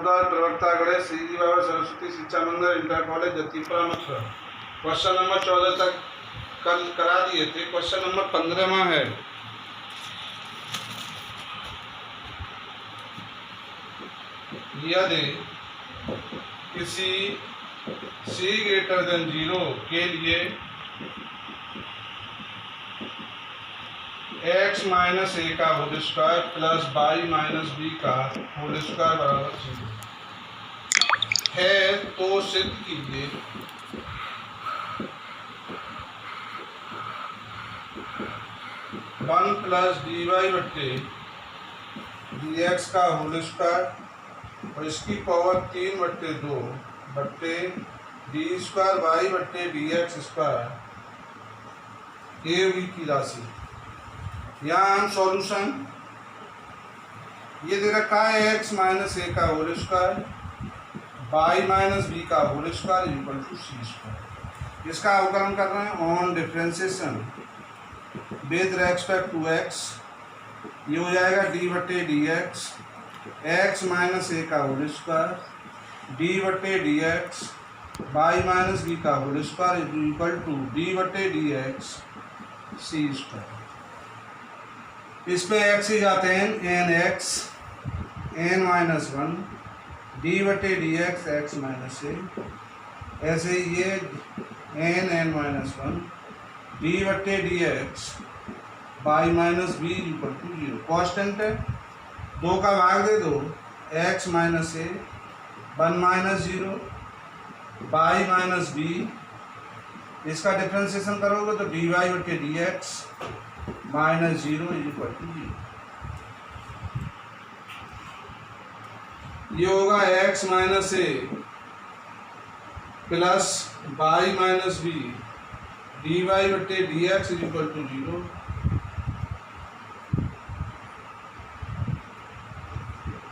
खबरदार प्रवक्ता गणेश श्री बाबा सरस्वती शिक्षा मंदिर inter college Jatipura Mathura. Question number 14 तक कल करा दिए थे। क्वेश्चन नंबर 15वां है। यदि किसी c greater than 0 के लिए x माइनस ए का whole square plus Y minus B का होल स्क्वायर बराबर 0 है तो सिद्ध कीजिए वन प्लस डी वाई बट्टे डी एक्स का होल स्क्वायर और इसकी पावर 3/2 बट्टे डी स्क्वायर वाई बट्टे D X square A V की राशि। यहाँ हम सॉल्यूशन ये दे रखा है x माइनस ए का whole square Y minus B का whole square equal to C square. इसका अवकलन कर रहे हैं on differentiation with respect to x। ये हो जाएगा डी बट्टे डी एक्स माइनस ए का होल स्क्वायर डी बट्टे D X Y minus B का whole square equal to D बट्टे डी एक्स सी स्क्वायर। इस पे x ही जाते हैं N X N minus 1 D बटे डी एक्स माइनस ए। ऐसे ही ये एन माइनस 1 डी बटे D X Y minus B equal to 0। Constant है, 2 का भाग दे दो x minus A 1 minus 0 Y minus B. इसका डिफ्रेंशिएशन करोगे तो डी वाई बटे D X minus 0 equal to 0। ये होगा x minus A plus Y minus B D Y बटे डी एक्स इक्वल टू 0।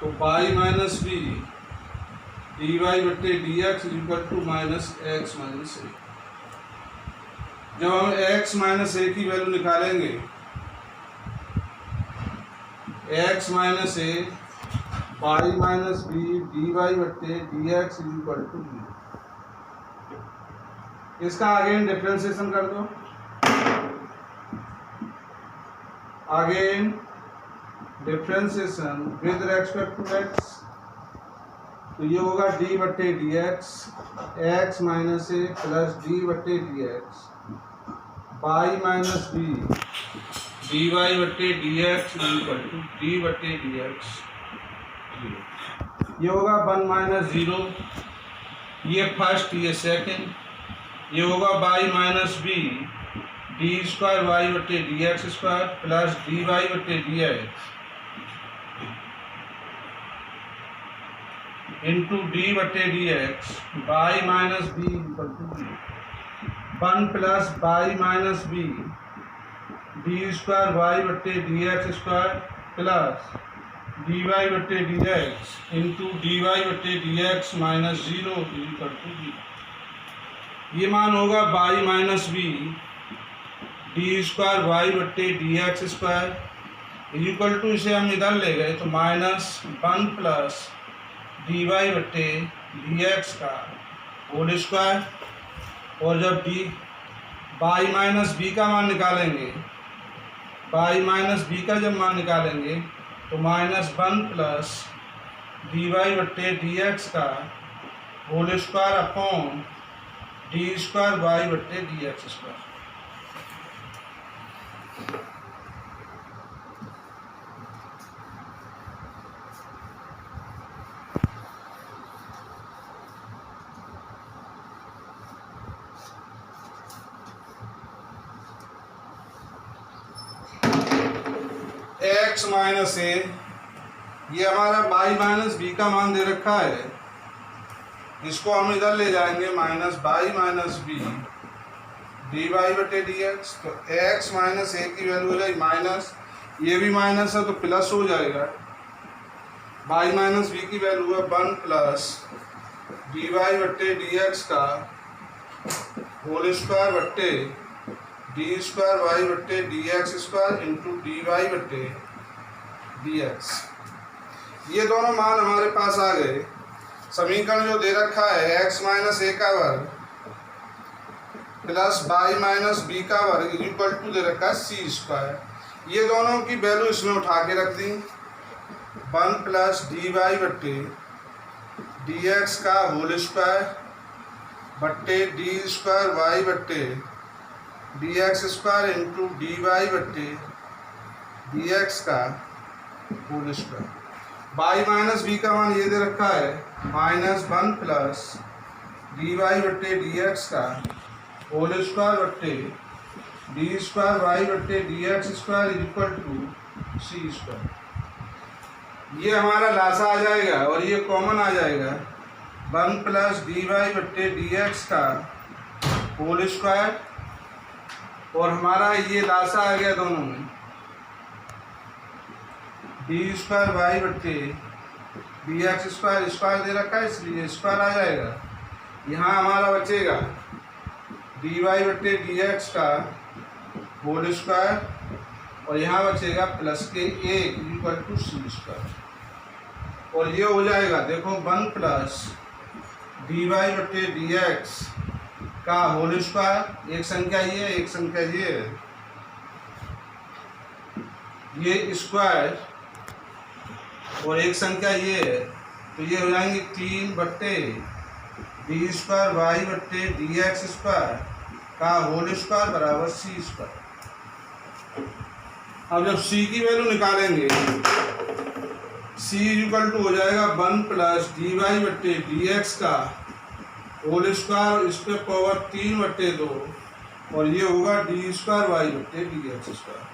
तो Y minus B D Y बटे D X equal to minus X minus A. जब हम x minus A की value निकालेंगे x minus A Y minus B D Y बट्टे D X equal to 0। इसका again differentiation कर दो। Again differentiation with respect to x। तो ये होगा डी बट्टे D X minus A plus D बट्टे D X Y minus B D Y बट्टे D X equal to D बट्टे डी एक्स। ये होगा 1 माइनस 0, ये फर्स्ट ये सेकंड। ये होगा Y minus B D square Y बट्टे D X square plus D Y बट्टे डी एक्स इंटू डी बट्टे D X Y minus B equal to 1 plus Y minus B D square Y बट्टे D X square plus D Y बट्टे D X into D Y बट्टे D X minus 0 equal to 0। ये मान होगा Y minus B D square Y बट्टे D X square equal to, इसे हम इधर ले गए तो माइनस 1 प्लस डी वाई बट्टे डी एक्स का होल स्क्वायर। और जब डी वाई माइनस बी का मान निकालेंगे, वाई माइनस बी का जब मान निकालेंगे तो माइनस 1 प्लस डी वाई बट्टे डी एक्स का whole square upon D square Y बट्टे D X square. x minus A, ये हमारा वाई माइनस बी का मान दे रखा है, इसको हम इधर ले जाएंगे minus Y minus B D Y बटे डी एक्स। तो x माइनस ए की वैल्यू हो जाएगी माइनस, ये भी माइनस है तो प्लस हो जाएगा। वाई माइनस बी की वैल्यू है 1 प्लस डी वाई बटे डी एक्स का होल स्क्वायर बट्टे डी स्क्वायर वाई बट्टे D X square into D Y बट्टे डी एक्स। ये दोनों मान हमारे पास आ गए। समीकरण जो दे रखा है x माइनस ए का वर्ग प्लस वाई माइनस बी का वर्ग इक्वल टू दे रखा है सी स्क्वायर। ये दोनों की वैल्यू इसमें उठा के रख दी। 1 प्लस डी वाई बट्टे डी एक्स का होल स्क्वायर बट्टे डी स्क्वायर वाई बट्टे D X square into D Y बट्टे डी एक्स का whole square. Y minus B का मान ये दे रखा है -1 प्लस डी वाई बट्टे डी एक्स का होल स्क्वायर बट्टे डी स्क्वायर वाई बट्टे D X square equal to C square. ये हमारा लासा आ जाएगा और ये कॉमन आ जाएगा। 1 प्लस डी वाई बट्टे डी एक्स का होल स्क्वायर और हमारा ये लासा आ गया दोनों में डी स्क्वायर वाई बट्टे डी एक्स स्क्वायर स्क्वायर दे रखा है इसलिए स्क्वायर आ जाएगा। यहाँ हमारा बचेगा डी वाई बट्टे डी एक्स का होल स्क्वायर और यहाँ बचेगा प्लस के एक इक्वल टू सी स्क्वायर। और ये हो जाएगा देखो 1 प्लस डी वाई बट्टे डी एक्स का होल स्क्वायर, एक संख्या ये है एक संख्या ये है, ये स्क्वायर और एक संख्या ये है तो ये हो जाएंगे 3 बट्टे डी स्क्वायर वाई बट्टे डी एक्स स्क्वायर का होल स्क्वायर बराबर सी स्क्वायर। अब जब सी की वैल्यू निकालेंगे सी इक्वल टू हो जाएगा 1 प्लस डी वाई बट्टे डी एक्स का होल स्क्वायर इस पे पावर 3 बट्टे 2 और ये होगा डी स्क्वायर वाई बट्टे D X square.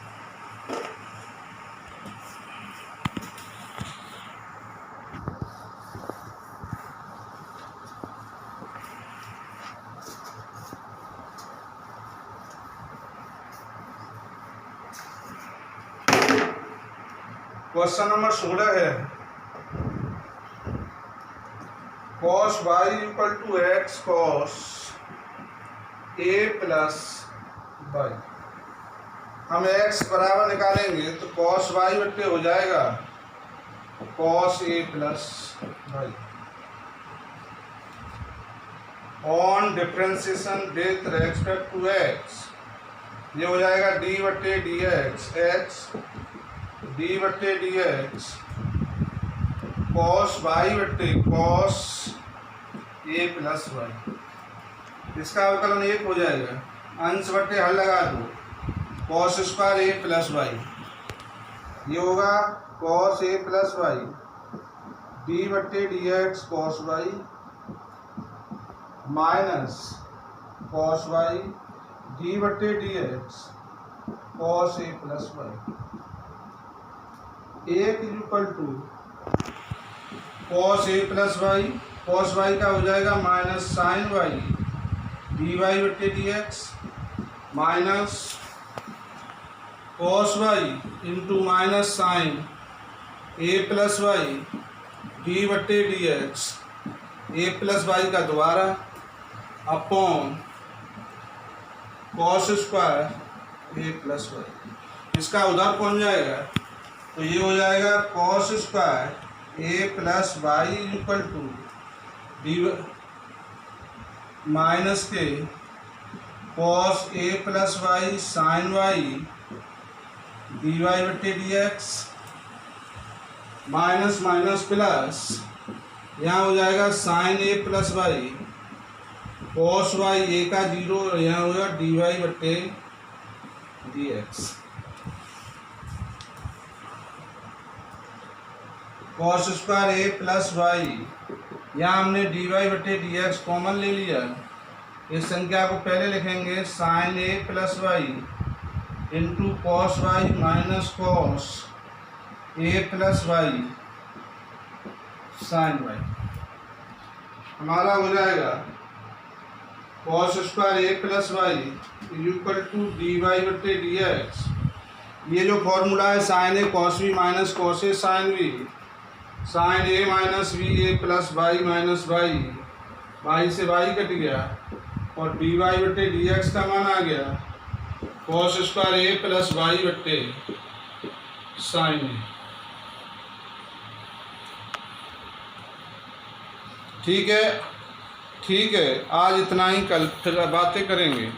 Question number 16 है cos y equal to X cos a plus Y. हम x बराबर निकालेंगे तो cos y बट्टे हो जाएगा cos a plus Y. On differentiation with respect to x ये हो जाएगा d बट्टे डी एक्स एक्स डी बट्टे डी एक्स कॉस वाई बट्टे कॉस ए प्लस वाई। इसका अवकलन 1 हो जाएगा। अंश बट्टे हल लगा दो cos square A plus Y ये होगा cos A plus Y D बट्टे D X cos Y minus cos Y D बट्टे D X cos A plus Y. एक equal to cos A plus Y, cos Y का हो जाएगा minus sine Y D Y बट्टे D X minus cos Y into minus sine A plus Y D बट्टे D X A plus Y का दोबारा upon cos square A plus Y. इसका उधर पहुंच जाएगा तो ये हो जाएगा cos square A plus Y equal to D minus के cos A plus Y sine Y D Y बट्टे D X minus minus plus यहाँ हो जाएगा sine A plus Y cos Y A का 0 यहाँ होगा डी वाई बट्टे D X. Cos square A plus Y यहाँ हमने डी वाई बटे डी एक्स कॉमन ले लिया। इस संख्या को पहले लिखेंगे sine A plus Y into cos Y minus cos A plus Y sine Y. हमारा हो जाएगा cos square A plus Y equal to D Y बटे डी एक्स। ये जो फॉर्मूला है sine A cos V minus cos A sine V sine A minus V A plus Y minus Y Y से Y cut गया और D Y बट्टे D X का मान आ गया cos square A plus Y बट्टे sign ए। ठीक है, ठीक है, आज इतना ही, कल फिर बातें करेंगे।